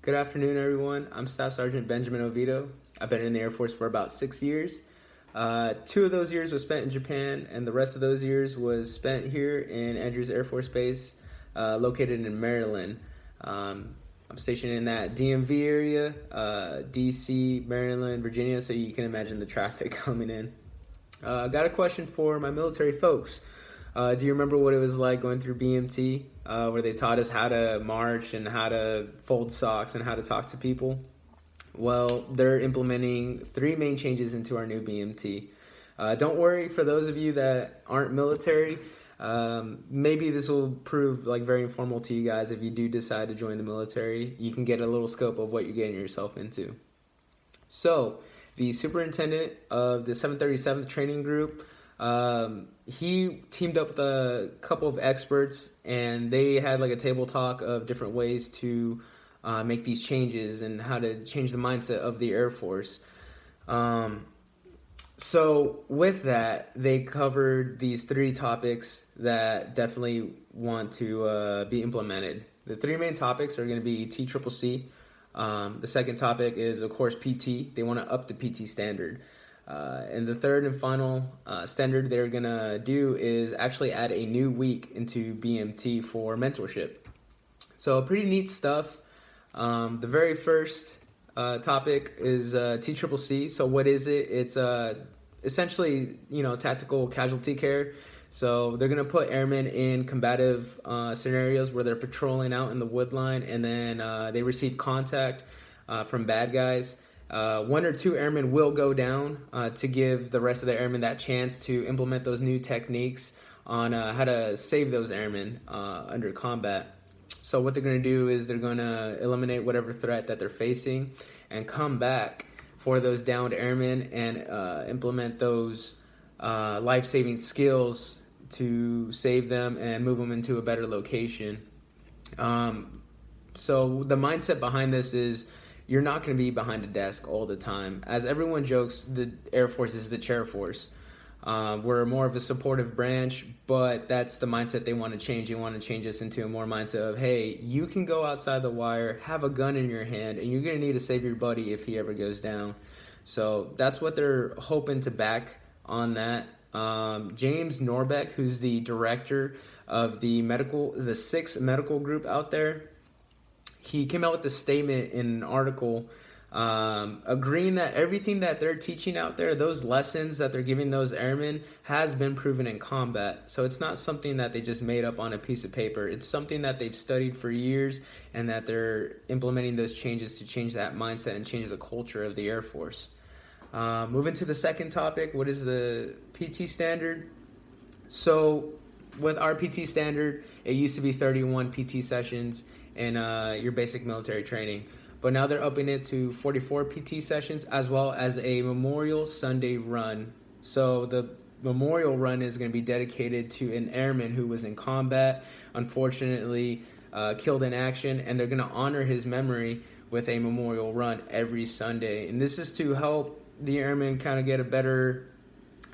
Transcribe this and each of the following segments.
Good afternoon, everyone. I'm Staff Sergeant Benjamin Oviedo. I've been in the Air Force for about 6 years. 2 of those years was spent in Japan, and the rest of those years was spent here in Andrews Air Force Base, located in Maryland. I'm stationed in that DMV area, DC, Maryland, Virginia, so you can imagine the traffic coming in. Got a question for my military folks. Do you remember what it was like going through BMT, where they taught us how to march and how to fold socks and how to talk to people? Well, they're implementing 3 main changes into our new BMT. Don't worry, for those of you that aren't military, maybe this will prove like very informal to you guys. If you do decide to join the military, you can get a little scope of what you're getting yourself into. So, the superintendent of the 737th training group, he teamed up with a couple of experts, and they had like a table talk of different ways to make these changes and how to change the mindset of the Air Force. So with that, they covered these 3 topics that definitely want to be implemented. The 3 main topics are going to be TCCC. The second topic is, of course, PT. They want to up the PT standard. And the third and final standard they're going to do is actually add a new week into BMT for mentorship. So pretty neat stuff. The very first topic is TCCC. So what is it? It's essentially, tactical casualty care. So they're going to put airmen in combative scenarios where they're patrolling out in the wood line, and then they receive contact from bad guys. 1 or 2 airmen will go down to give the rest of the airmen that chance to implement those new techniques on how to save those airmen under combat. So what they're going to do is they're going to eliminate whatever threat that they're facing and come back for those downed airmen and implement those life-saving skills to save them and move them into a better location. So the mindset behind this is you're not going to be behind a desk all the time. As everyone jokes, the Air Force is the chair force. We're more of a supportive branch, but that's the mindset they want to change. They want to change us into a more mindset of, hey, you can go outside the wire, have a gun in your hand, and you're going to need to save your buddy if he ever goes down. So that's what they're hoping to back on that. James Norbeck, who's the director of the 6th medical group out there, he came out with a statement in an article agreeing that everything that they're teaching out there, those lessons that they're giving those airmen, has been proven in combat. So it's not something that they just made up on a piece of paper. It's something that they've studied for years, and that they're implementing those changes to change that mindset and change the culture of the Air Force. Moving to the second topic, what is the PT standard? So with our PT standard, it used to be 31 PT sessions in your basic military training. But now they're upping it to 44 PT sessions, as well as a Memorial Sunday run. So the Memorial run is going to be dedicated to an airman who was in combat, unfortunately killed in action, and they're going to honor his memory with a memorial run every Sunday. And this is to help the airmen kind of get a better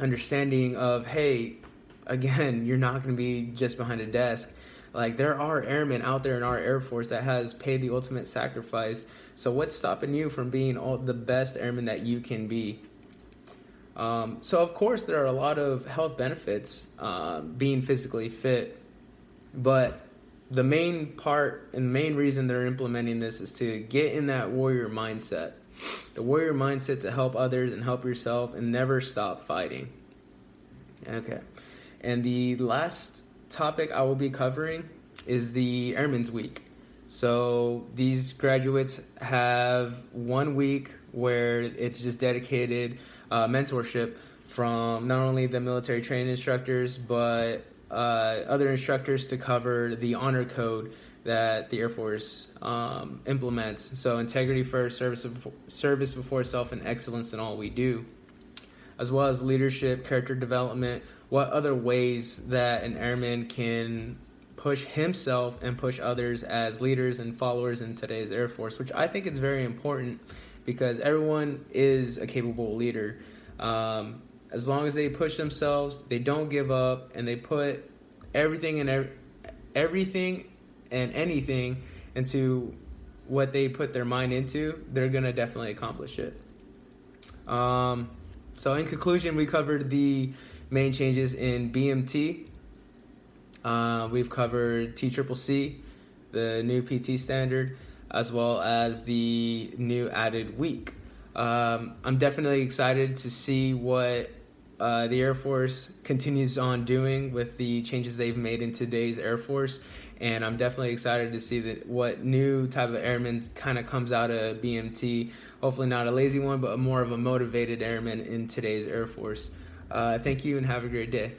understanding of, hey, again, you're not going to be just behind a desk. Like, there are airmen out there in our Air Force that has paid the ultimate sacrifice. So what's stopping you from being all the best airman that you can be? So of course there are a lot of health benefits being physically fit, but the main part and main reason they're implementing this is to get in that warrior mindset. The warrior mindset to help others and help yourself and never stop fighting. Okay. And the last topic I will be covering is the Airman's Week. So these graduates have 1 week where it's just dedicated mentorship from not only the military training instructors, but other instructors to cover the honor code that the Air Force implements. So integrity first, service before self, and excellence in all we do, as well as leadership, character development, what other ways that an airman can push himself and push others as leaders and followers in today's Air Force, which I think is very important because everyone is a capable leader. As long as they push themselves, they don't give up, and they put everything and anything into what they put their mind into, they're gonna definitely accomplish it. So in conclusion, we covered the main changes in BMT. We've covered TCCC, the new PT standard, as well as the new added week. I'm definitely excited to see what the Air Force continues on doing with the changes they've made in today's Air Force. And I'm definitely excited to see what new type of airman kind of comes out of BMT. Hopefully not a lazy one, but more of a motivated airman in today's Air Force. Thank you and have a great day.